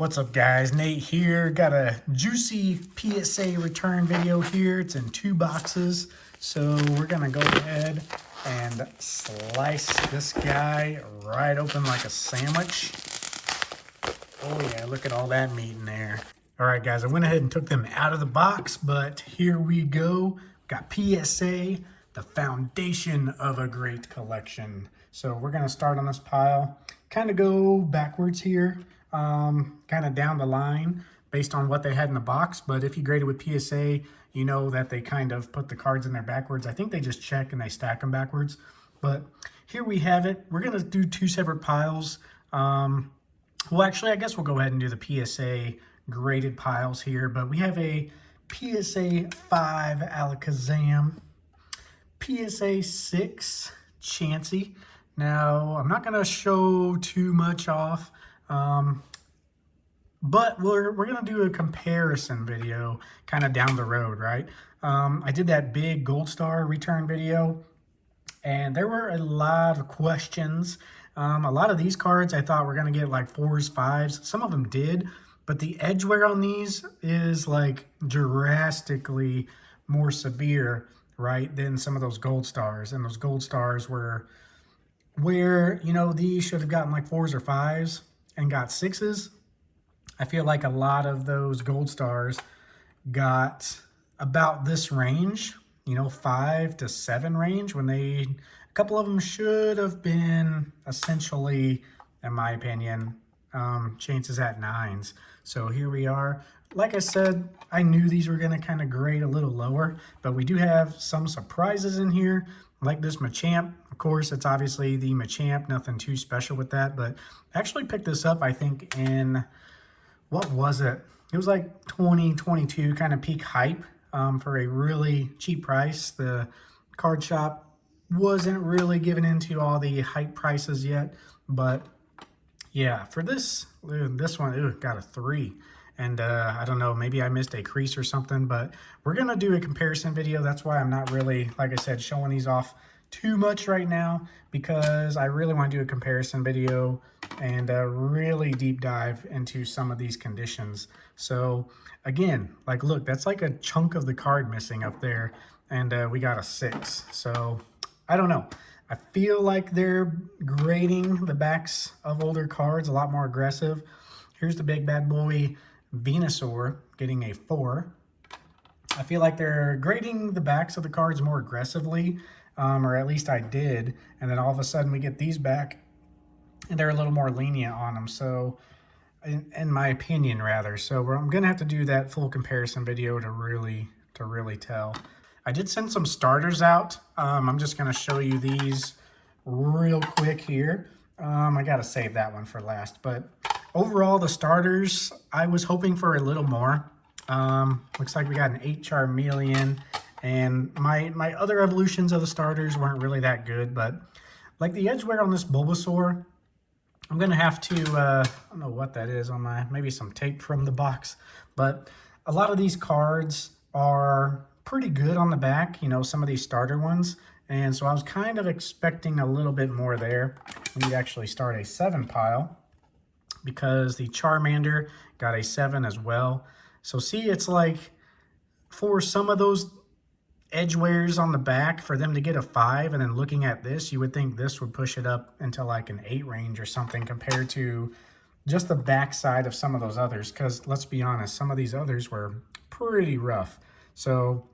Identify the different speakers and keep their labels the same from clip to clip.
Speaker 1: What's up guys, Nate here. Got a juicy PSA return video here. It's in 2 boxes. So we're gonna go ahead and slice this guy right open like a sandwich. Oh yeah, look at all that meat in there. All right guys, I went ahead and took them out of the box, but here we go. Got PSA, the foundation of a great collection. So we're gonna start on this pile, kind of go backwards here. Kind of down the line based on what they had in the box. But if you graded with PSA, you know that they kind of put the cards in there backwards. I think they just check and they stack them backwards. But here we have it. We're going to do 2 separate piles. Well, actually, I guess we'll go ahead and do the PSA graded piles here. But we have a PSA 5 Alakazam, PSA 6 Chansey. Now, I'm not going to show too much off. But we're gonna do a comparison video kind of down the road, right? I did that big Gold Star return video, and there were a lot of questions. A lot of these cards I thought were gonna get like 4s, 5s. Some of them did, but the edge wear on these is like drastically more severe, right, than some of those Gold Stars. And those Gold Stars were where, you know, these should have gotten like 4s or 5s and got 6s. I feel like a lot of those Gold Stars got about this range, you know, 5 to 7 range, when a couple of them should have been essentially, in my opinion, chances at 9s. So here we are. Like I said, I knew these were going to kind of grade a little lower, but we do have some surprises in here, like this Machamp. Of course, it's obviously the Machamp, nothing too special with that, but I actually picked this up, I think, in, what was it? It was like 2022 kind of peak hype for a really cheap price. The card shop wasn't really giving into all the hype prices yet, but yeah, for this one, got a 3. And I don't know, maybe I missed a crease or something, but we're going to do a comparison video. That's why I'm not really, like I said, showing these off too much right now, because I really want to do a comparison video and really deep dive into some of these conditions. So again, like, look, that's like a chunk of the card missing up there, and we got a 6. So I don't know. I feel like they're grading the backs of older cards a lot more aggressive. Here's the big bad boy Venusaur getting a 4. I feel like they're grading the backs of the cards more aggressively, or at least I did. And then all of a sudden we get these back and they're a little more lenient on them. So in my opinion, rather. So I'm going to have to do that full comparison video to really tell. I did send some starters out. I'm just going to show you these real quick here. I got to save that one for last, but overall, the starters, I was hoping for a little more. Looks like we got an 8 Charmeleon, and my other evolutions of the starters weren't really that good, but like the edge wear on this Bulbasaur, I'm going to have to, I don't know what that is on maybe some tape from the box, but a lot of these cards are pretty good on the back, you know, some of these starter ones, and so I was kind of expecting a little bit more there. We need to actually start a 7 pile, because the Charmander got a 7 as well. So see, it's like for some of those edge wears on the back, for them to get a 5, and then looking at this, you would think this would push it up into like an 8 range or something, compared to just the back side of some of those others. Because let's be honest, some of these others were pretty rough. So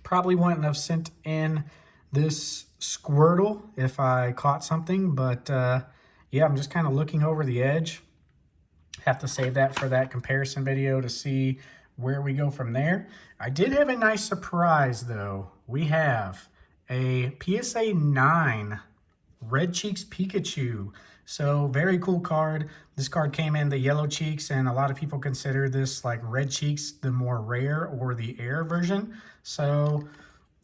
Speaker 1: probably wouldn't have sent in this Squirtle if I caught something, but yeah, I'm just kind of looking over the edge. Have to save that for that comparison video to see where we go from there. I did have a nice surprise, though. We have a PSA 9 Red Cheeks Pikachu. So very cool card. This card came in the yellow cheeks, and a lot of people consider this like Red Cheeks the more rare or the air version. So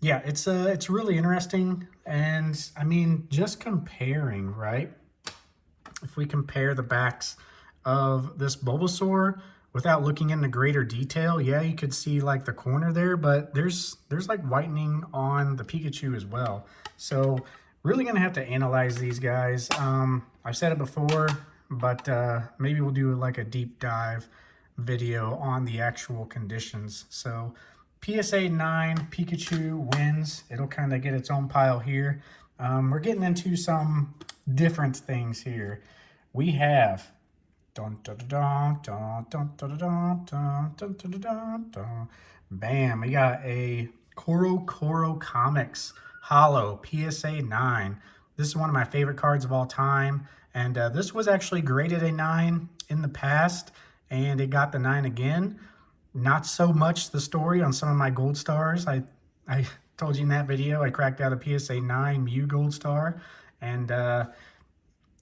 Speaker 1: yeah, it's really interesting. And I mean, just comparing, right? If we compare the backs of this Bulbasaur without looking into greater detail, yeah, you could see like the corner there, but there's like whitening on the Pikachu as well. So really gonna have to analyze these guys. I've said it before, but maybe we'll do like a deep dive video on the actual conditions. So PSA 9 Pikachu wins. It'll kind of get its own pile here. We're getting into some different things here. We have bam, we got a Koro Comics Holo PSA 9. This is one of my favorite cards of all time, and this was actually graded a 9 in the past, and it got the 9 again. Not so much the story on some of my gold stars. I told you in that video I cracked out a PSA 9 Mew gold star, and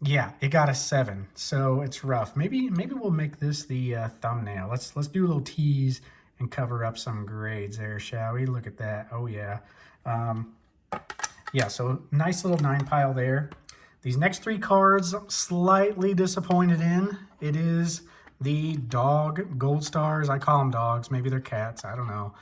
Speaker 1: yeah, it got a 7, so it's rough. Maybe we'll make this the thumbnail. Let's do a little tease and cover up some grades there, shall we? Look at that. Oh yeah. Yeah, so nice little 9 pile there. These next 3 cards, I'm slightly disappointed in. It is the dog gold stars. I call them dogs. Maybe they're cats. I don't know.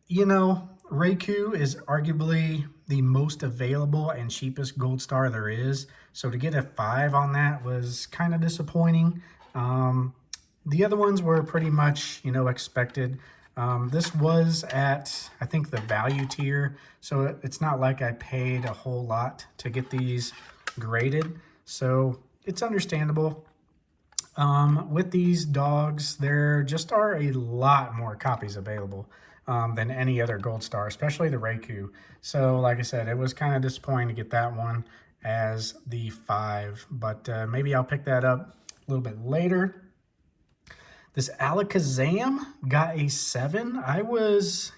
Speaker 1: You know, Raikou is arguably the most available and cheapest gold star there is. So to get a 5 on that was kind of disappointing. The other ones were pretty much, you know, expected. This was at, I think, the value tier. So it's not like I paid a whole lot to get these graded. So it's understandable. With these dogs, there just are a lot more copies available than any other gold star, especially the Raikou. So like I said, it was kind of disappointing to get that one as the 5, but maybe I'll pick that up a little bit later. This Alakazam got a 7. I was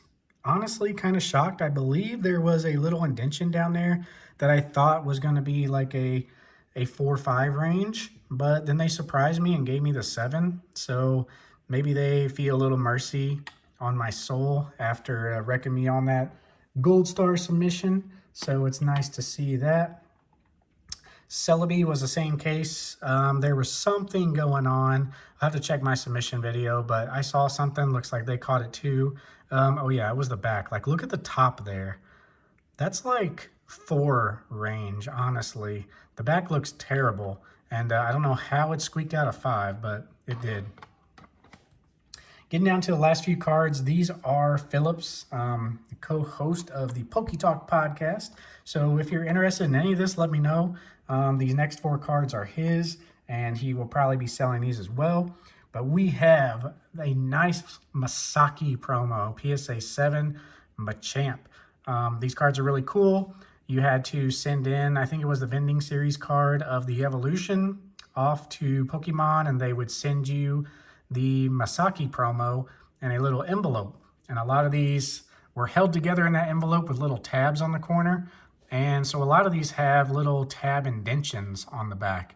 Speaker 1: honestly kind of shocked. I believe there was a little indentation down there that I thought was going to be like a 4-5 range, but then they surprised me and gave me the 7. So maybe they feel a little mercy on my soul after wrecking me on that gold star submission. So it's nice to see that. Celebi was the same case. There was something going on. I'll have to check my submission video, but I saw something. Looks like they caught it too. Oh yeah, it was the back. Like, look at the top there. That's like 4 range, honestly. The back looks terrible, and I don't know how it squeaked out a 5, but it did. Getting down to the last few cards, these are Phillips, co-host of the Poke Talk podcast. So if you're interested in any of this, let me know. These next 4 cards are his, and he will probably be selling these as well. But we have a nice Masaki promo, PSA 7 Machamp. These cards are really cool. You had to send in, I think it was the vending series card of the evolution off to Pokemon, and they would send you the Masaki promo in a little envelope. And a lot of these were held together in that envelope with little tabs on the corner. And so a lot of these have little tab indentions on the back.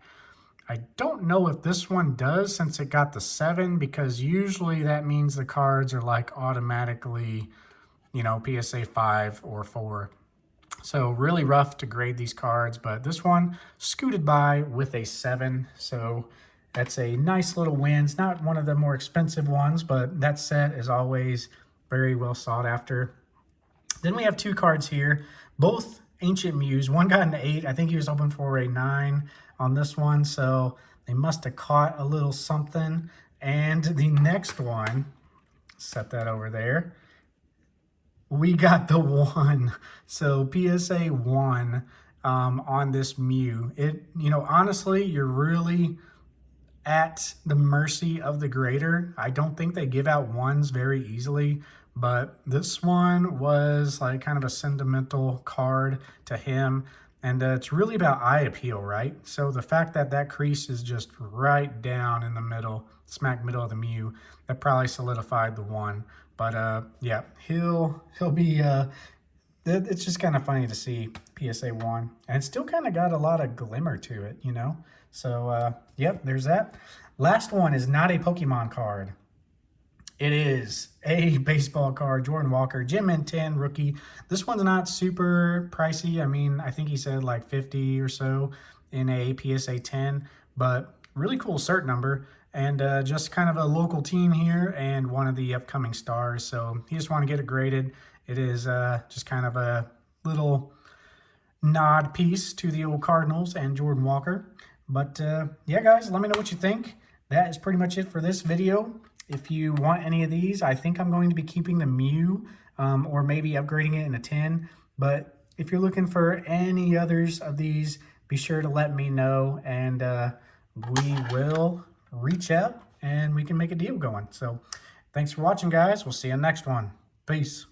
Speaker 1: I don't know if this one does since it got the 7, because usually that means the cards are like automatically, you know, PSA 5 or 4. So really rough to grade these cards, but this one scooted by with a 7. So that's a nice little win. It's not one of the more expensive ones, but that set is always very well sought after. Then we have 2 cards here, both Ancient Mews. One got an 8. I think he was hoping for a 9 on this one, so they must have caught a little something. And the next one, set that over there, we got the 1. So PSA 1 on this Mew. It, you know, honestly, you're really at the mercy of the grader. I don't think they give out 1s very easily, but this one was like kind of a sentimental card to him, and it's really about eye appeal, right? So the fact that that crease is just right down in the middle, smack middle of the Mew, that probably solidified the 1. But yeah, he'll be it's just kind of funny to see PSA 1, and it's still kind of got a lot of glimmer to it, you know. So yep, there's that. Last one is not a Pokemon card. It is a baseball card, Jordan Walker, Gem Mint 10 rookie. This one's not super pricey. I mean, I think he said like 50 or so in a PSA 10, but really cool cert number, and just kind of a local team here and one of the upcoming stars. So you just want to get it graded. It is just kind of a little nod piece to the old Cardinals and Jordan Walker. But yeah, guys, let me know what you think. That is pretty much it for this video. If you want any of these, I think I'm going to be keeping the Mew or maybe upgrading it in a 10. But if you're looking for any others of these, be sure to let me know, and we will reach out and we can make a deal going. So thanks for watching, guys. We'll see you in the next one. Peace.